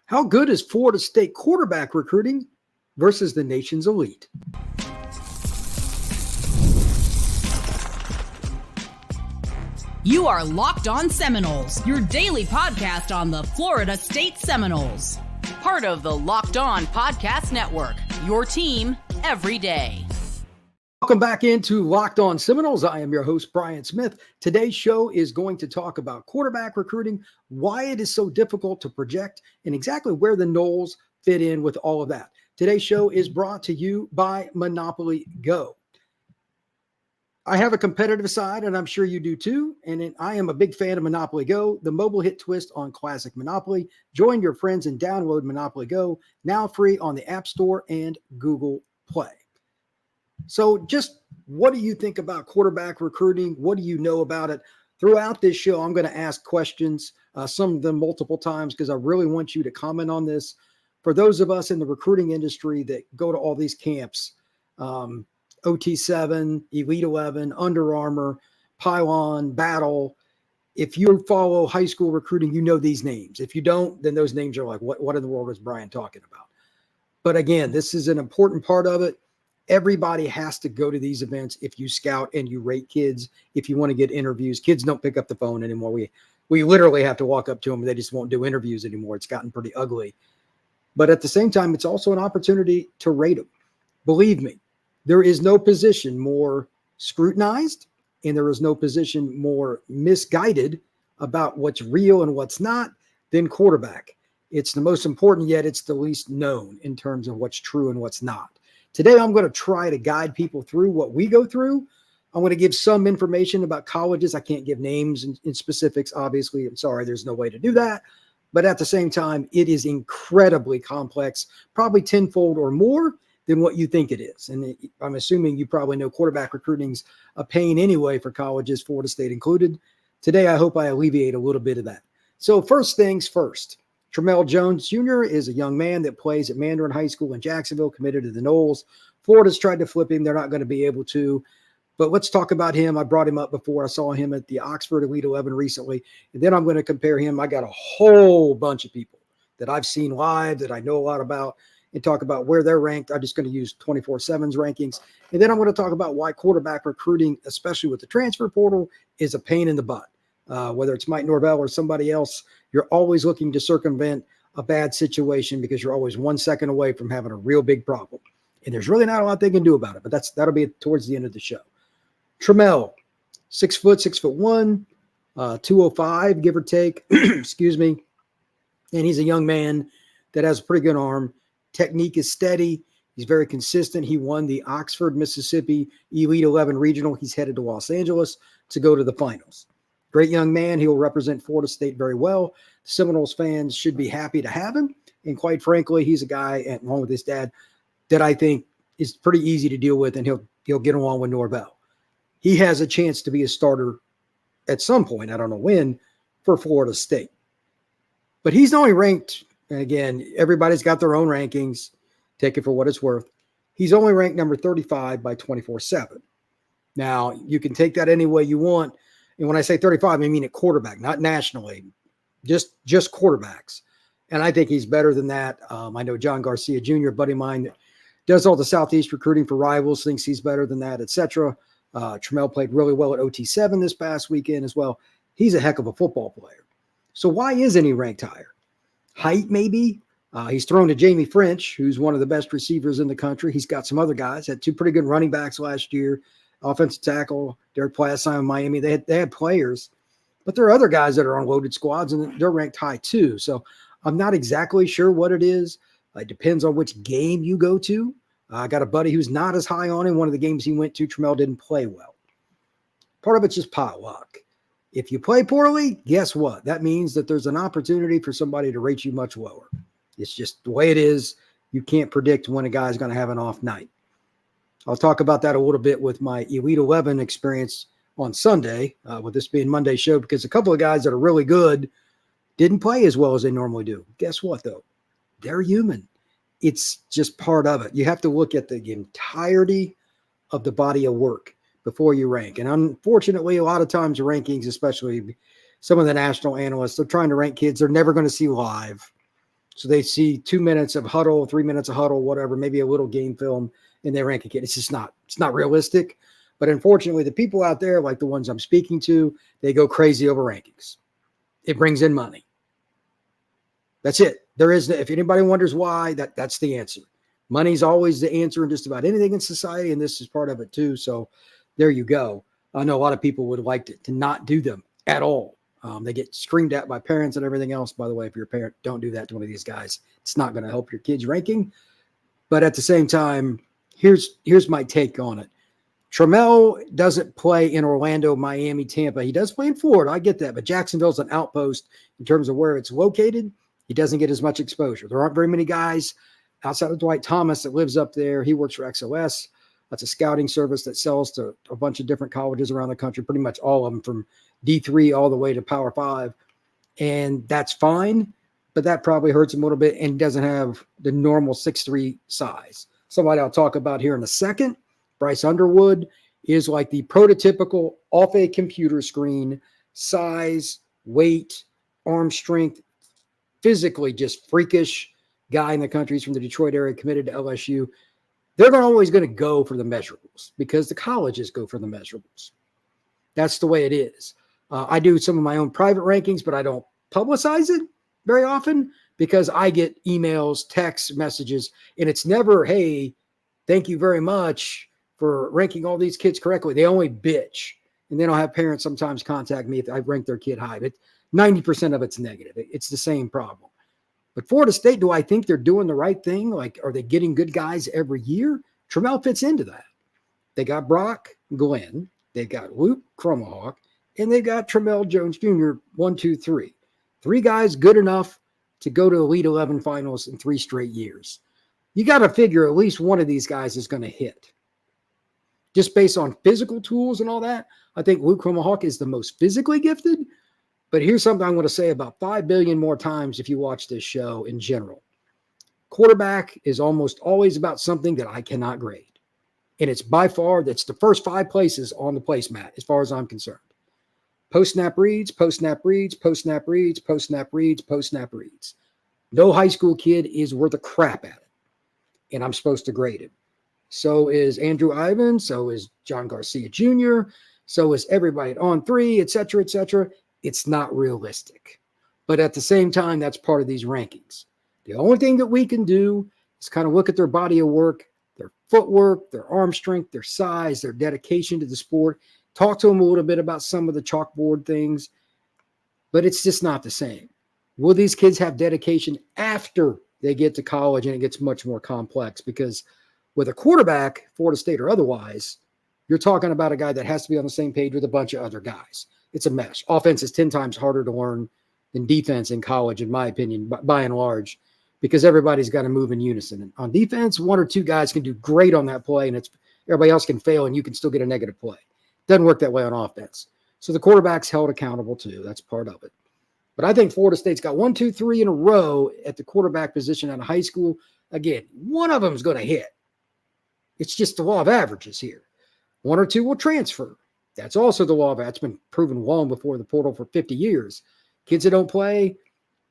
How good is Florida State quarterback recruiting versus the nation's elite? You are Locked On Seminoles, your daily podcast on the Florida State Seminoles. Part of the Locked On Podcast Network, your team every day. Welcome back into Locked On Seminoles. I am your host, Brian Smith. Today's show is going to talk about quarterback recruiting, why it is so difficult to project, and exactly where the Noles fit in with all of that. Today's show is brought to you by Monopoly Go. I have a competitive side, and I'm sure you do too. And I am a big fan of Monopoly Go, the mobile hit twist on classic Monopoly. Join your friends and download Monopoly Go, now free on the App Store and Google Play. So just what do you think about quarterback recruiting? What do you know about it? Throughout this show, I'm going to ask questions, some of them multiple times, because I really want you to comment on this. For those of us in the recruiting industry that go to all these camps, OT7, Elite 11, Under Armour, Pylon, Battle. If you follow high school recruiting, you know these names. If you don't, then those names are like, what in the world is Brian talking about? But again, this is an important part of it. Everybody has to go to these events if you scout and you rate kids, if you want to get interviews. Kids don't pick up the phone anymore. We literally have to walk up to them. They just won't do interviews anymore. It's gotten pretty ugly. But at the same time, it's also an opportunity to rate them. Believe me, there is no position more scrutinized, and there is no position more misguided about what's real and what's not than quarterback. It's the most important, yet it's the least known in terms of what's true and what's not. Today, I'm going to try to guide people through what we go through. I'm going to give some information about colleges. I can't give names and specifics, obviously. I'm sorry, there's no way to do that. But at the same time, it is incredibly complex, probably tenfold or more than what you think it is. And I'm assuming you probably know quarterback recruiting's a pain anyway for colleges, Florida State included. Today, I hope I alleviate a little bit of that. So first things first. Tramell Jones Jr. is a young man that plays at Mandarin High School in Jacksonville, committed to the Noles. Florida's tried to flip him. They're not going to be able to. But let's talk about him. I brought him up before. I saw him at the Oxford Elite 11 recently. And then I'm going to compare him. I got a whole bunch of people that I've seen live that I know a lot about and talk about where they're ranked. I'm just going to use 24/7's rankings. And then I'm going to talk about why quarterback recruiting, especially with the transfer portal, is a pain in the butt. Whether it's Mike Norvell or somebody else, you're always looking to circumvent a bad situation because you're always 1 second away from having a real big problem. And there's really not a lot they can do about it, but that'll be towards the end of the show. Tramell, 6'1", 205, give or take, excuse me. And he's a young man that has a pretty good arm. Technique is steady. He's very consistent. He won the Oxford, Mississippi Elite 11 Regional. He's headed to Los Angeles to go to the finals. Great young man. He will represent Florida State very well. Seminoles fans should be happy to have him. And quite frankly, he's a guy, and along with his dad, that I think is pretty easy to deal with, and he'll get along with Norvell. He has a chance to be a starter at some point, I don't know when, for Florida State. But he's only ranked, and again, everybody's got their own rankings. Take it for what it's worth. He's only ranked number 35 by 24/7. Now, you can take that any way you want. And when I say 35, I mean at quarterback, not nationally, just quarterbacks. And I think he's better than that. I know John Garcia Jr., a buddy of mine that does all the Southeast recruiting for rivals, thinks he's better than that, etc. Tramell played really well at OT7 this past weekend as well. He's a heck of a football player. So why isn't he ranked higher? Height, maybe. He's thrown to Jamie French, who's one of the best receivers in the country. He's got some other guys. Had two pretty good running backs last year. Offensive tackle, Derek Plassine in Miami. They had players, but there are other guys that are on loaded squads, and they're ranked high too. So I'm not exactly sure what it is. It depends on which game you go to. I got a buddy who's not as high on him. One of the games he went to, Tramell didn't play well. Part of it's just pot luck. If you play poorly, guess what? That means that there's an opportunity for somebody to rate you much lower. It's just the way it is. You can't predict when a guy's going to have an off night. I'll talk about that a little bit with my Elite 11 experience on Sunday, with this being Monday's show, because a couple of guys that are really good didn't play as well as they normally do. Guess what, though? They're human. It's just part of it. You have to look at the entirety of the body of work before you rank. And unfortunately, a lot of times the rankings, especially some of the national analysts, they're trying to rank kids they're never going to see live. So they see 2 minutes of huddle, 3 minutes of huddle, whatever, maybe a little game film, and they rank a kid. It's not realistic. But unfortunately, the people out there, like the ones I'm speaking to, they go crazy over rankings. It brings in money. That's it. If anybody wonders why, that's the answer. Money's always the answer in just about anything in society, and this is part of it too. So there you go. I know a lot of people would like to not do them at all. They get screamed at by parents and everything else. By the way, if you're a parent, don't do that to one of these guys. It's not going to help your kid's ranking. But at the same time, here's my take on it. Tramell doesn't play in Orlando, Miami, Tampa. He does play in Florida. I get that. But Jacksonville's an outpost in terms of where it's located. He doesn't get as much exposure. There aren't very many guys outside of Dwight Thomas that lives up there. He works for XOS. That's a scouting service that sells to a bunch of different colleges around the country, pretty much all of them from D3 all the way to Power 5. And that's fine, but that probably hurts him a little bit and doesn't have the normal 6'3" size. Somebody I'll talk about here in a second, Bryce Underwood, is like the prototypical off a computer screen, size, weight, arm strength, physically just freakish guy in the country. He's from the Detroit area, committed to LSU. They're not always going to go for the measurables because the colleges go for the measurables. That's the way it is. I do some of my own private rankings, but I don't publicize it very often because I get emails, texts, messages, and it's never, hey, thank you very much for ranking all these kids correctly. They only bitch. And then I'll have parents sometimes contact me if I rank their kid high. But 90% of it's negative. It's the same problem. But Florida State, do I think they're doing the right thing? Like, are they getting good guys every year? Tramell fits into that. They got Brock Glenn. They got Luke Cromahawk. And they got Tramell Jones Jr., 1, 2, 3. 3 guys good enough to go to Elite 11 finals in 3 straight years. You got to figure at least one of these guys is going to hit. Just based on physical tools and all that, I think Luke Cromahawk is the most physically gifted. But here's something I'm going to say about 5 billion more times if you watch this show in general. Quarterback is almost always about something that I cannot grade. And it's by far, that's the first 5 places on the placemat as far as I'm concerned. Post-snap reads, post-snap reads, post-snap reads, post-snap reads, post-snap reads. No high school kid is worth a crap at it. And I'm supposed to grade him. So is Andrew Ivan. So is John Garcia Jr. So is everybody at On 3, et cetera, et cetera. It's not realistic. But at the same time, that's part of these rankings. The only thing that we can do is kind of look at their body of work, their footwork, their arm strength, their size, their dedication to the sport. Talk to them a little bit about some of the chalkboard things, but it's just not the same. Will these kids have dedication after they get to college and it gets much more complex? Because with a quarterback, Florida State or otherwise, you're talking about a guy that has to be on the same page with a bunch of other guys. It's a mess. Offense is 10 times harder to learn than defense in college, in my opinion, by and large, because everybody's got to move in unison. And on defense, 1 or 2 guys can do great on that play, and everybody else can fail, and you can still get a negative play. Doesn't work that way on offense. So the quarterback's held accountable too. That's part of it. But I think Florida State's got 1, 2, 3 in a row at the quarterback position out of high school. Again, one of them is going to hit. It's just the law of averages here. 1 or 2 will transfer. That's also the law of averages. It's been proven long before the portal for 50 years. Kids that don't play,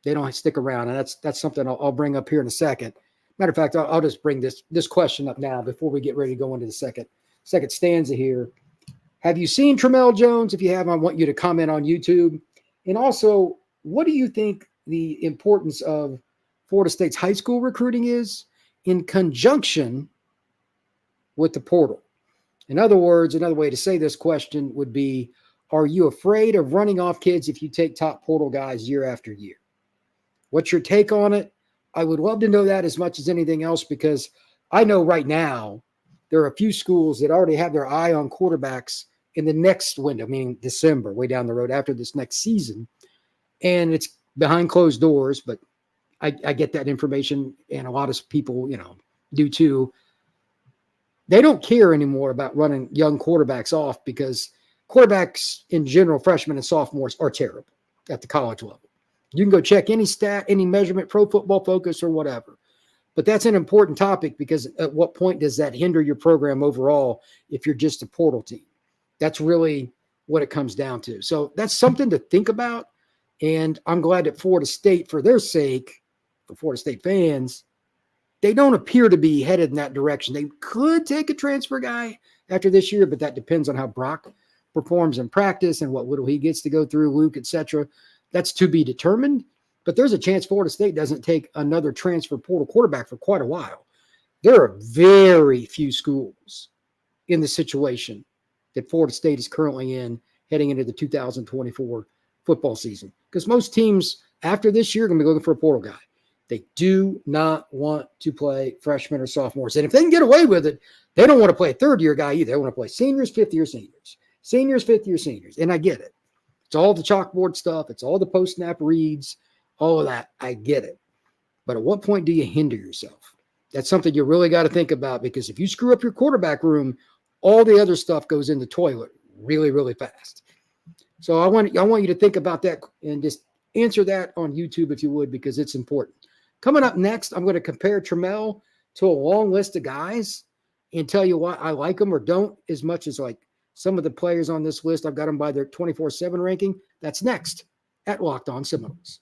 they don't stick around. And that's something I'll bring up here in a second. Matter of fact, I'll just bring this question up now before we get ready to go into the second stanza here. Have you seen Tramell Jones? If you have, I want you to comment on YouTube. And also, what do you think the importance of Florida State's high school recruiting is in conjunction with the portal? In other words, another way to say this question would be, are you afraid of running off kids if you take top portal guys year after year? What's your take on it? I would love to know that as much as anything else, because I know right now there are a few schools that already have their eye on quarterbacks in the next window, meaning December, way down the road after this next season. And it's behind closed doors, but I get that information, and a lot of people, do too. They don't care anymore about running young quarterbacks off because quarterbacks in general, freshmen and sophomores, are terrible at the college level. You can go check any stat, any measurement, Pro Football Focus or whatever. But that's an important topic because at what point does that hinder your program overall if you're just a portal team? That's really what it comes down to. So that's something to think about. And I'm glad that Florida State, for their sake, for Florida State fans, they don't appear to be headed in that direction. They could take a transfer guy after this year, but that depends on how Brock performs in practice and what little he gets to go through, Luke, etc. That's to be determined. But there's a chance Florida State doesn't take another transfer portal quarterback for quite a while. There are very few schools in the situation that Florida State is currently in heading into the 2024 football season. Because most teams after this year are going to be looking for a portal guy. They do not want to play freshmen or sophomores. And if they can get away with it, they don't want to play a third-year guy either. They want to play seniors, fifth-year seniors. Seniors, fifth-year seniors. And I get it. It's all the chalkboard stuff. It's all the post-snap reads, all of that. I get it. But at what point do you hinder yourself? That's something you really got to think about, because if you screw up your quarterback room, all the other stuff goes in the toilet really, really fast. So I want you to think about that and just answer that on YouTube if you would, because it's important. Coming up next, I'm going to compare Tramell to a long list of guys and tell you why I like them or don't as much as like some of the players on this list. I've got them by their 24/7 ranking. That's next at Locked On Seminoles.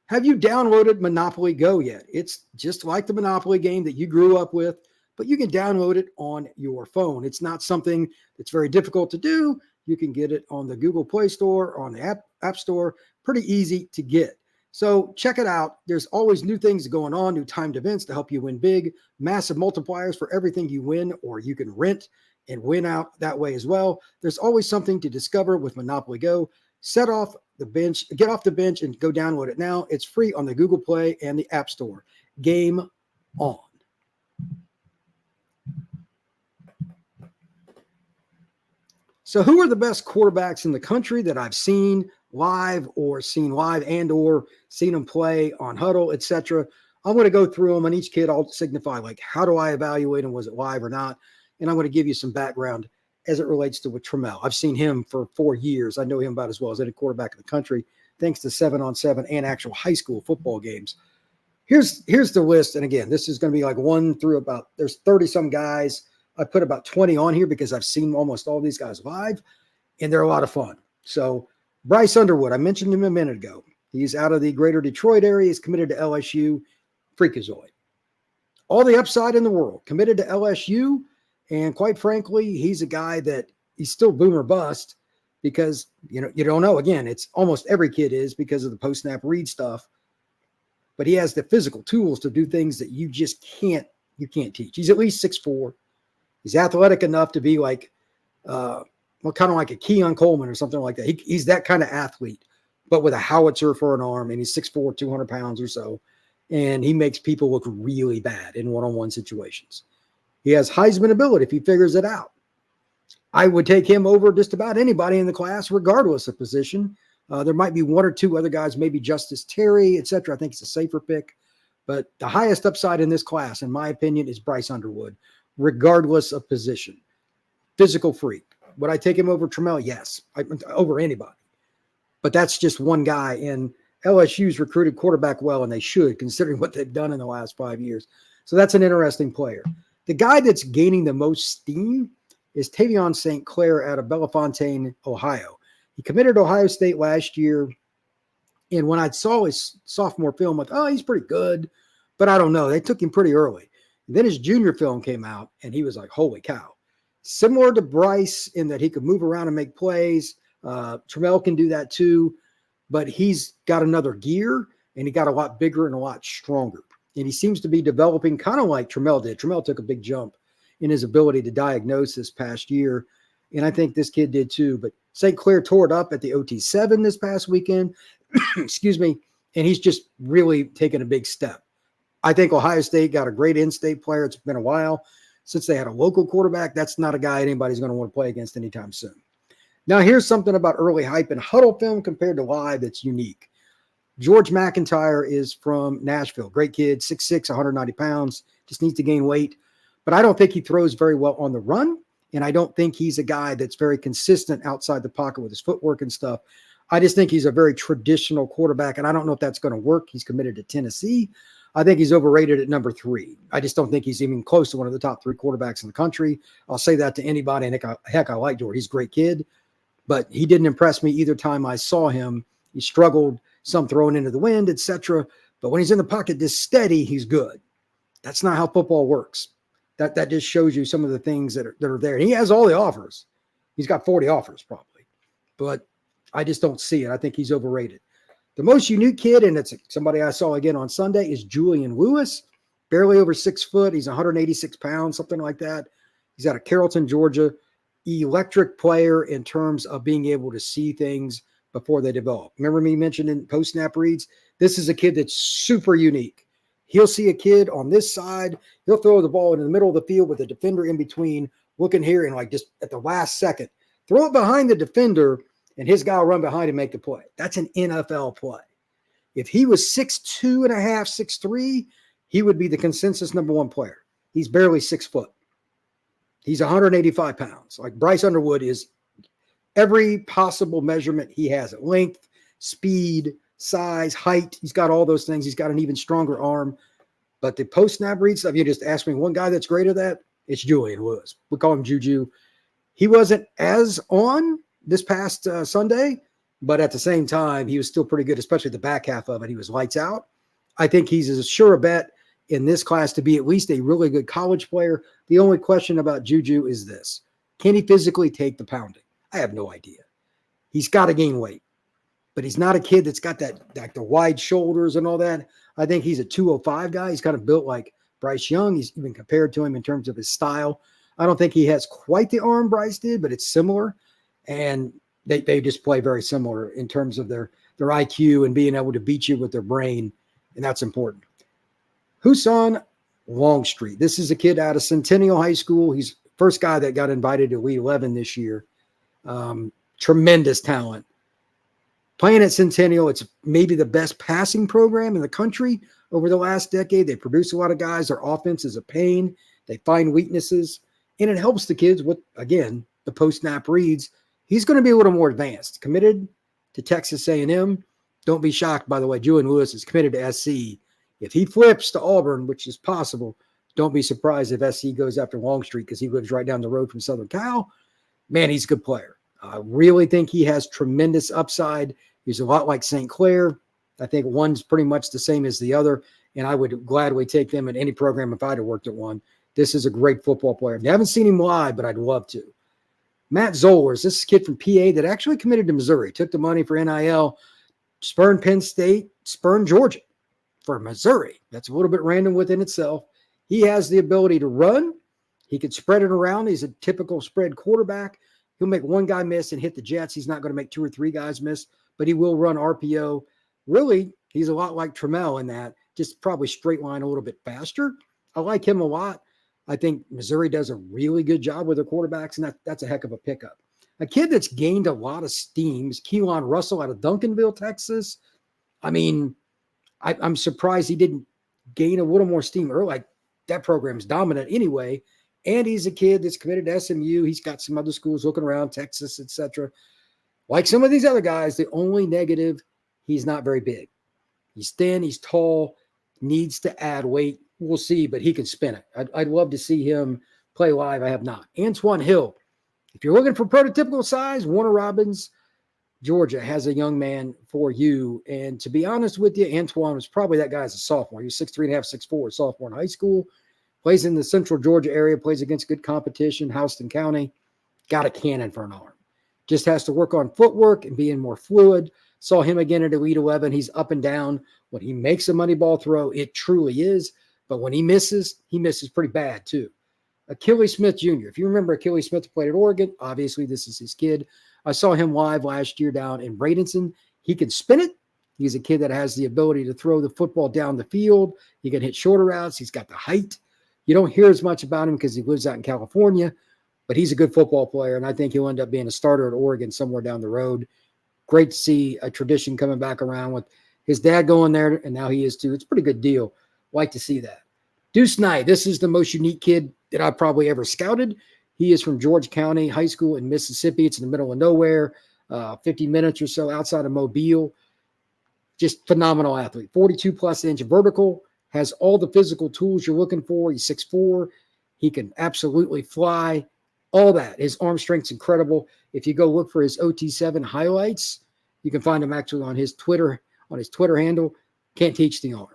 Have you downloaded Monopoly Go yet? It's just like the Monopoly game that you grew up with, but you can download it on your phone. It's not something that's very difficult to do. You can get it on the Google Play Store, on the App Store. Pretty easy to get. So check it out. There's always new things going on, new timed events to help you win big, massive multipliers for everything you win, or you can rent and win out that way as well. There's always something to discover with Monopoly Go. Get off the bench and go download it now. It's free on the Google Play and the App Store. Game on. So who are the best quarterbacks in the country that I've seen live or seen them play on Huddle, etc.? I'm going to go through them, and each kid I'll signify, like, how do I evaluate him? Was it live or not? And I'm going to give you some background as it relates to with Tramell. I've seen him for 4 years. I know him about as well as any quarterback in the country, thanks to 7-on-7 and actual high school football games. Here's the list. And again, this is going to be like 1 through about, there's 30-some guys. I put about 20 on here because I've seen almost all these guys live, and they're a lot of fun. So Bryce Underwood, I mentioned him a minute ago. He's out of the greater Detroit area. He's committed to LSU. Freakazoid. All the upside in the world. Committed to LSU. And quite frankly, he's a guy that he's still boom or bust because, you don't know. Again, it's almost every kid is because of the post-snap read stuff. But he has the physical tools to do things that you just can't teach. He's at least 6'4". He's athletic enough to be like, kind of like a Keon Coleman or something like that. He's that kind of athlete, but with a howitzer for an arm, and he's 6'4", 200 pounds or so. And he makes people look really bad in one-on-one situations. He has Heisman ability if he figures it out. I would take him over just about anybody in the class, regardless of position. There might be 1 or 2 other guys, maybe Justice Terry, etc. I think it's a safer pick. But the highest upside in this class, in my opinion, is Bryce Underwood, regardless of position. Physical freak. Would I take him over Tramell? Yes, over anybody. But that's just one guy. And LSU's recruited quarterback well, and they should, considering what they've done in the last 5 years. So that's an interesting player. The guy that's gaining the most steam is Tavion St. Clair out of Bellefontaine, Ohio. He committed to Ohio State last year. And when I saw his sophomore film, I thought, he's pretty good. But I don't know. They took him pretty early. And then his junior film came out, and he was like, holy cow. Similar to Bryce in that he could move around and make plays. Tramell can do that too. But he's got another gear, and he got a lot bigger and a lot stronger. And he seems to be developing kind of like Tramell did. Tramell took a big jump in his ability to diagnose this past year. And I think this kid did too. But St. Clair tore it up at the OT7 this past weekend. Excuse me. And he's just really taken a big step. I think Ohio State got a great in-state player. It's been a while since they had a local quarterback. That's not a guy anybody's going to want to play against anytime soon. Now, here's something about early hype and Huddle film compared to live that's unique. George McIntyre is from Nashville. Great kid, 6'6", 190 pounds, just needs to gain weight. But I don't think he throws very well on the run, and I don't think he's a guy that's very consistent outside the pocket with his footwork and stuff. I just think he's a very traditional quarterback, and I don't know if that's going to work. He's committed to Tennessee. I think he's overrated at number 3. I just don't think he's even close to one of the top 3 quarterbacks in the country. I'll say that to anybody, and heck, I like George. He's a great kid, but he didn't impress me either time I saw him, He struggled, some throwing into the wind, etc. But when he's in the pocket this steady, he's good. That's not how football works. That just shows you some of the things that are there. And he has all the offers. He's got 40 offers probably. But I just don't see it. I think he's overrated. The most unique kid, and it's somebody I saw again on Sunday, is Julian Lewis. Barely over 6 foot. He's 186 pounds, something like that. He's out of Carrollton, Georgia. Electric player in terms of being able to see things before they develop. Remember me mentioning post-snap reads? This is a kid that's super unique. He'll see a kid on this side. He'll throw the ball in the middle of the field with a defender in between, looking here and like just at the last second, throw it behind the defender, and his guy will run behind and make the play. That's an NFL play. If he was 6'2 and a half, 6'3", he would be the consensus number one player. He's barely 6 foot. He's 185 pounds. Like Bryce Underwood is every possible measurement he has it. Length, speed, size, height. He's got all those things. He's got an even stronger arm. But the post-snap read stuff, you just asked me one guy that's great at that, it's Julian Lewis. We call him Juju. He wasn't as on this past Sunday, but at the same time, he was still pretty good, especially the back half of it. He was lights out. I think he's as sure a bet in this class to be at least a really good college player. The only question about Juju is this. Can he physically take the pounding? I have no idea. He's got to gain weight. But he's not a kid that's got that, like the wide shoulders and all that. I think he's a 205 guy. He's kind of built like Bryce Young. He's even compared to him in terms of his style. I don't think he has quite the arm Bryce did, but it's similar. And they just play very similar in terms of their IQ and being able to beat you with their brain. And that's important. Husan Longstreet. This is a kid out of Centennial High School. He's the first guy that got invited to Elite 11 this year. Tremendous talent. Playing at Centennial, it's maybe the best passing program in the country over the last decade. They produce a lot of guys. Their offense is a pain. They find weaknesses. And it helps the kids with, again, the post-snap reads. He's going to be a little more advanced. Committed to Texas A&M. Don't be shocked, by the way. Julian Lewis is committed to SC. If he flips to Auburn, which is possible, don't be surprised if SC goes after Longstreet because he lives right down the road from Southern Cal. Man, he's a good player. I really think he has tremendous upside. He's a lot like St. Clair. I think one's pretty much the same as the other, and I would gladly take them in any program if I'd have worked at one. This is a great football player. I haven't seen him live, but I'd love to. Matt Zollers, this is a kid from PA that actually committed to Missouri, took the money for NIL, spurned Penn State, spurned Georgia for Missouri. That's a little bit random within itself. He has the ability to run. He can spread it around. He's a typical spread quarterback. He'll make one guy miss and hit the Jets. He's not going to make 2 or 3 guys miss, but he will run RPO. Really, he's a lot like Tramell in that, just probably straight line a little bit faster. I like him a lot. I think Missouri does a really good job with their quarterbacks, and that's a heck of a pickup. A kid that's gained a lot of steam is Keelan Russell out of Duncanville, Texas. I mean, I'm surprised he didn't gain a little more steam early. Like, that program's dominant anyway. And he's a kid that's committed to SMU. He's got some other schools looking around, Texas, etc. Like some of these other guys, the only negative, he's not very big. He's thin, he's tall, needs to add weight. We'll see, but he can spin it. I'd love to see him play live. I have not. Antoine Hill. If you're looking for prototypical size, Warner Robins, Georgia has a young man for you. And to be honest with you, Antoine was probably that guy as a sophomore. He was 6'3.5", 6'4", sophomore in high school. Plays in the central Georgia area, plays against good competition, Houston County. Got a cannon for an arm. Just has to work on footwork and being more fluid. Saw him again at Elite 11. He's up and down. When he makes a money ball throw, it truly is. But when he misses pretty bad too. Achilles Smith Jr. If you remember Achilles Smith played at Oregon, obviously this is his kid. I saw him live last year down in Bradenton. He can spin it. He's a kid that has the ability to throw the football down the field. He can hit shorter routes. He's got the height. You don't hear as much about him because he lives out in California, but he's a good football player, and I think he'll end up being a starter at Oregon somewhere down the road. Great to see a tradition coming back around with his dad going there, and now he is too. It's a pretty good deal. Like to see that. Deuce Knight, this is the most unique kid that I've probably ever scouted. He is from George County High School in Mississippi. It's in the middle of nowhere, 50 minutes or so outside of Mobile. Just phenomenal athlete. 42-plus inch vertical. Has all the physical tools you're looking for. He's 6'4". He can absolutely fly. All that. His arm strength's incredible. If you go look for his OT7 highlights, You can find him actually on his Twitter handle. Can't teach the arm.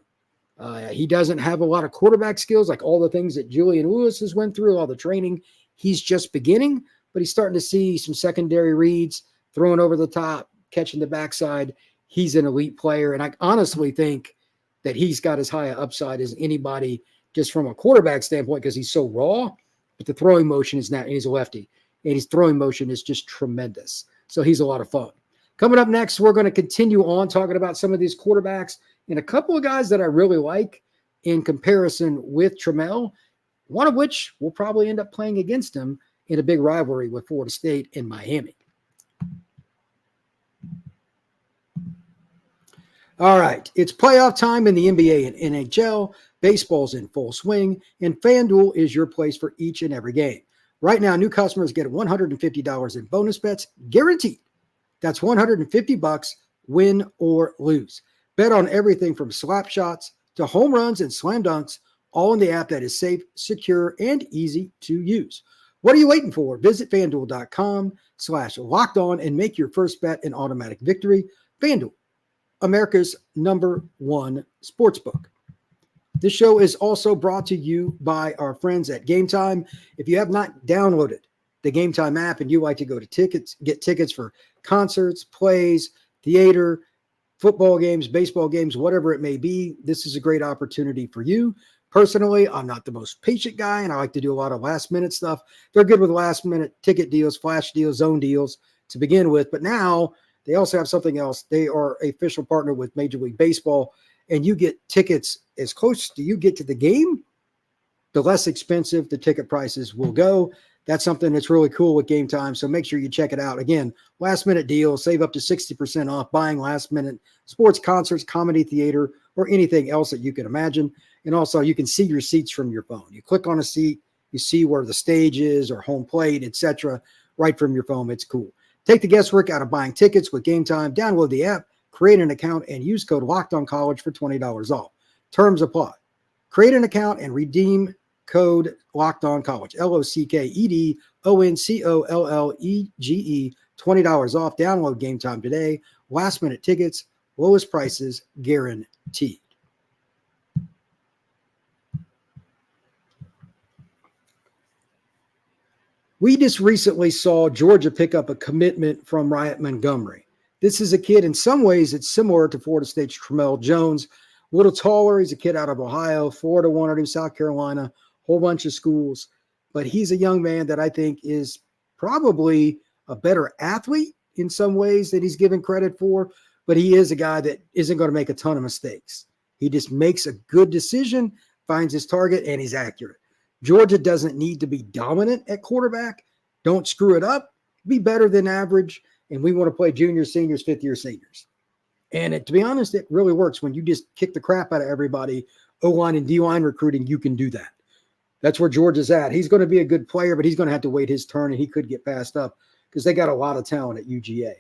He doesn't have a lot of quarterback skills, like all the things that Julian Lewis has went through, all the training. He's just beginning, but he's starting to see some secondary reads, throwing over the top, catching the backside. He's an elite player, and I honestly think that he's got as high an upside as anybody just from a quarterback standpoint because he's so raw, but the throwing motion is not, and he's a lefty, and his throwing motion is just tremendous. So he's a lot of fun. Coming up next, we're going to continue on talking about some of these quarterbacks and a couple of guys that I really like in comparison with Tramell, one of which will probably end up playing against him in a big rivalry with Florida State and Miami. All right, it's playoff time in the NBA and NHL. Baseball's in full swing, and FanDuel is your place for each and every game. Right now, new customers get $150 in bonus bets guaranteed. That's $150, win or lose. Bet on everything from slap shots to home runs and slam dunks, all in the app that is safe, secure, and easy to use. What are you waiting for? Visit FanDuel.com/lockedon and make your first bet an automatic victory. FanDuel, America's #1 sportsbook. This show is also brought to you by our friends at Gametime. If you have not downloaded the Gametime app and you like to go to get tickets for concerts, plays, theater, football games, baseball games, whatever it may be, this is a great opportunity for you. Personally, I'm not the most patient guy, and I like to do a lot of last-minute stuff. They're good with last-minute ticket deals, flash deals, zone deals to begin with, but now they also have something else. They are an official partner with Major League Baseball, and you get tickets as close to you get to the game, the less expensive the ticket prices will go. That's something that's really cool with Gametime, so make sure you check it out. Again, last-minute deals, save up to 60% off buying last-minute sports, concerts, comedy, theater, or anything else that you can imagine. And also, you can see your seats from your phone. You click on a seat, you see where the stage is or home plate, etc., right from your phone. It's cool. Take the guesswork out of buying tickets with Gametime. Download the app, create an account, and use code LOCKEDONCollege for $20 off. Terms apply. Create an account and redeem code LOCKEDONCollege, LOCKEDONCOLLEGE, $20 off. Download Gametime today. Last minute tickets, lowest prices guaranteed. We just recently saw Georgia pick up a commitment from Riot Montgomery. This is a kid, in some ways, it's similar to Florida State's Tramell Jones. A little taller. He's a kid out of Ohio. Florida wanted him, South Carolina, whole bunch of schools. But he's a young man that I think is probably a better athlete in some ways that he's given credit for. But he is a guy that isn't going to make a ton of mistakes. He just makes a good decision, finds his target, and he's accurate. Georgia doesn't need to be dominant at quarterback. Don't screw it up. Be better than average. And we want to play juniors, seniors, fifth-year seniors. And to be honest, it really works. When you just kick the crap out of everybody, O-line and D-line recruiting, you can do that. That's where Georgia's at. He's going to be a good player, but he's going to have to wait his turn, and he could get passed up because they got a lot of talent at UGA.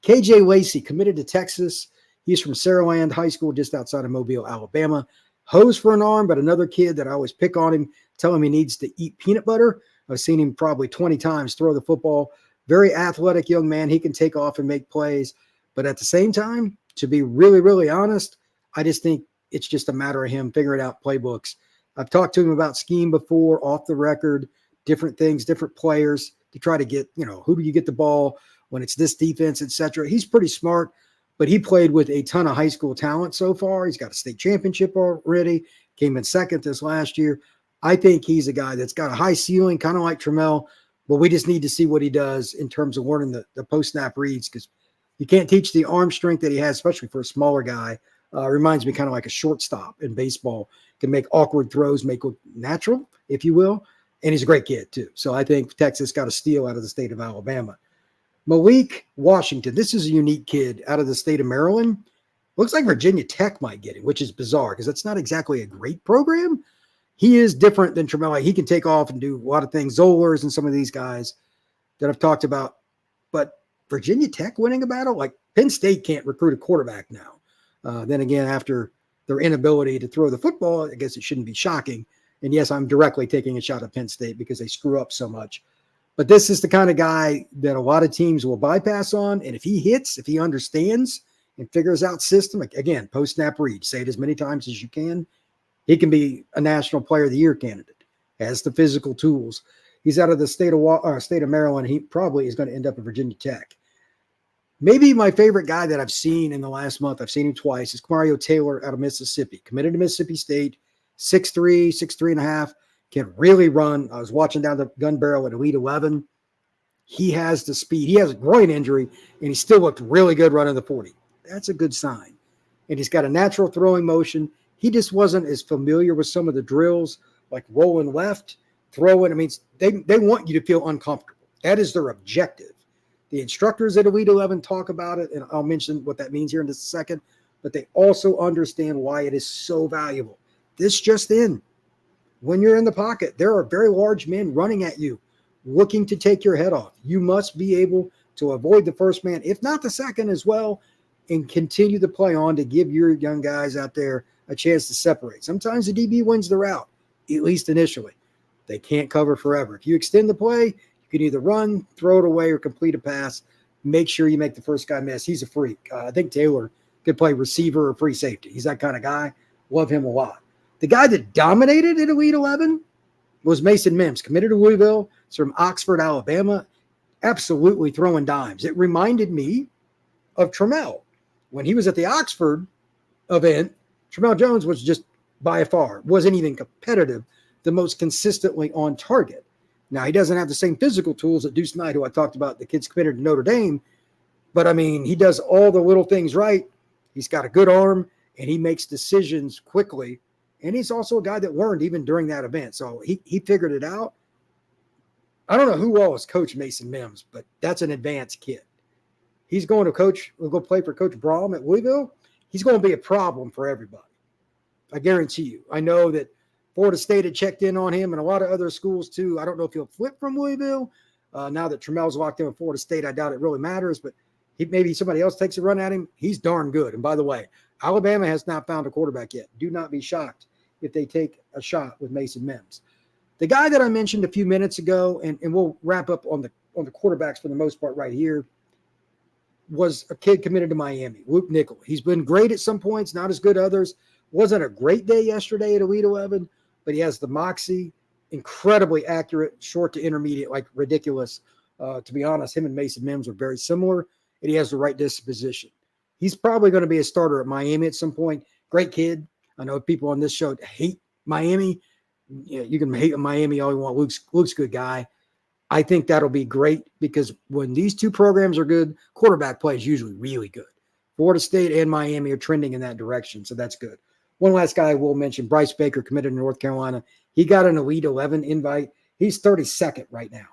KJ Lacey committed to Texas. He's from Saraland High School just outside of Mobile, Alabama. Hose for an arm, but another kid that I always pick on him, tell him he needs to eat peanut butter. I've seen him probably 20 times throw the football. Very athletic young man. He can take off and make plays. But at the same time, to be really, really honest, I just think it's just a matter of him figuring out playbooks. I've talked to him about scheme before, off the record, different things, different players to try to get, who do you get the ball when it's this defense, etc. He's pretty smart, but he played with a ton of high school talent so far. He's got a state championship already, came in second this last year. I think he's a guy that's got a high ceiling, kind of like Tramell, but we just need to see what he does in terms of learning the post-snap reads because you can't teach the arm strength that he has, especially for a smaller guy. Reminds me kind of like a shortstop in baseball. Can make awkward throws, make it natural, if you will. And he's a great kid, too. So I think Texas got a steal out of the state of Alabama. Malik Washington. This is a unique kid out of the state of Maryland. Looks like Virginia Tech might get him, which is bizarre because that's not exactly a great program. He is different than Tramell. He can take off and do a lot of things. Zollers and some of these guys that I've talked about. But Virginia Tech winning a battle? Like Penn State can't recruit a quarterback now. Then again, after their inability to throw the football, I guess it shouldn't be shocking. And yes, I'm directly taking a shot at Penn State because they screw up so much. But this is the kind of guy that a lot of teams will bypass on. And if he hits, if he understands and figures out system, again, post-snap read, say it as many times as you can, he can be a National Player of the Year candidate, has the physical tools. He's out of the state of Maryland. He probably is going to end up at Virginia Tech. Maybe my favorite guy that I've seen in the last month, I've seen him twice, is Mario Taylor out of Mississippi, committed to Mississippi State, 6'3", 6'3.5", can really run. I was watching down the gun barrel at Elite 11. He has the speed. He has a groin injury, and he still looked really good running the 40. That's a good sign. And he's got a natural throwing motion. He just wasn't as familiar with some of the drills, like rolling left, throwing. I mean, they want you to feel uncomfortable. That is their objective. The instructors at Elite 11 talk about it, and I'll mention what that means here in just a second, but they also understand why it is so valuable. This just in. When you're in the pocket, there are very large men running at you, looking to take your head off. You must be able to avoid the first man, if not the second as well, and continue to play on to give your young guys out there a chance to separate. Sometimes the DB wins the route, at least initially. They can't cover forever. If you extend the play, you can either run, throw it away, or complete a pass. Make sure you make the first guy miss. He's a freak. I think Taylor could play receiver or free safety. He's that kind of guy. Love him a lot. The guy that dominated at Elite 11 was Mason Mims, committed to Louisville. He's from Oxford, Alabama, absolutely throwing dimes. It reminded me of Tramell. When he was at the Oxford event, Tramell Jones was just by far, wasn't even competitive, the most consistently on target. Now, he doesn't have the same physical tools that Deuce Knight, who I talked about, the kid's committed to Notre Dame, but I mean, he does all the little things right. He's got a good arm, and he makes decisions quickly. And he's also a guy that learned even during that event. So he figured it out. I don't know who all is Coach Mason Mims, but that's an advanced kid. He's going to we'll go play for Coach Braum at Louisville. He's going to be a problem for everybody. I guarantee you. I know that Florida State had checked in on him and a lot of other schools too. I don't know if he'll flip from Louisville. Now that Tramell's locked in with Florida State, I doubt it really matters, but maybe somebody else takes a run at him. He's darn good. And by the way, Alabama has not found a quarterback yet. Do not be shocked if they take a shot with Mason Mims. The guy that I mentioned a few minutes ago, and we'll wrap up on the quarterbacks for the most part right here, was a kid committed to Miami, Luke Nickel. He's been great at some points, not as good others. Wasn't a great day yesterday at Elite 11, but he has the moxie, incredibly accurate, short to intermediate, like ridiculous. To be honest, him and Mason Mims are very similar, and he has the right disposition. He's probably going to be a starter at Miami at some point. Great kid. I know people on this show hate Miami. Yeah, you can hate Miami all you want. Luke's a good guy. I think that'll be great because when these two programs are good, quarterback play is usually really good. Florida State and Miami are trending in that direction, so that's good. One last guy I will mention, Bryce Baker, committed to North Carolina. He got an Elite 11 invite. He's 32nd right now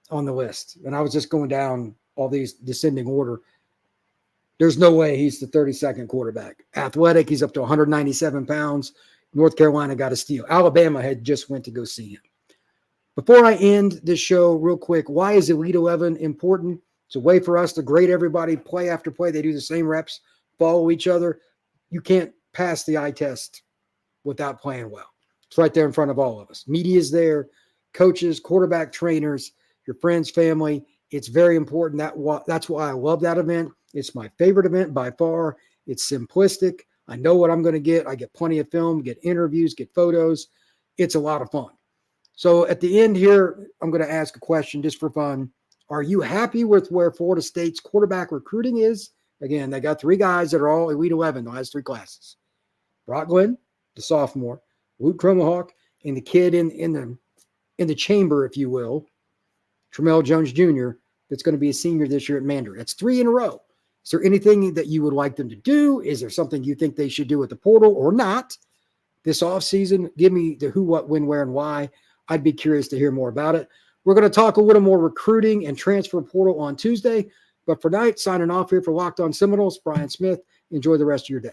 on the list. And I was just going down all these descending order. There's no way he's the 32nd quarterback. Athletic, he's up to 197 pounds. North Carolina got a steal. Alabama had just went to go see him. Before I end this show real quick, why is Elite 11 important? It's a way for us to grade everybody play after play. They do the same reps, follow each other. You can't pass the eye test without playing well. It's right there in front of all of us. Media is there, coaches, quarterback trainers, your friends, family. It's very important. That's why I love that event. It's my favorite event by far. It's simplistic. I know what I'm going to get. I get plenty of film, get interviews, get photos. It's a lot of fun. So at the end here, I'm going to ask a question just for fun. Are you happy with where Florida State's quarterback recruiting is? Again, they got 3 guys that are all Elite 11, the last 3 classes. Brock Glenn, the sophomore, Luke Cromahawk, and the kid in the chamber, if you will, Tramell Jones Jr., that's going to be a senior this year at Mandarin. That's 3 in a row. Is there anything that you would like them to do? Is there something you think they should do with the portal or not this offseason? Give me the who, what, when, where, and why. I'd be curious to hear more about it. We're going to talk a little more recruiting and transfer portal on Tuesday. But for tonight, signing off here for Locked On Seminoles, Brian Smith. Enjoy the rest of your day.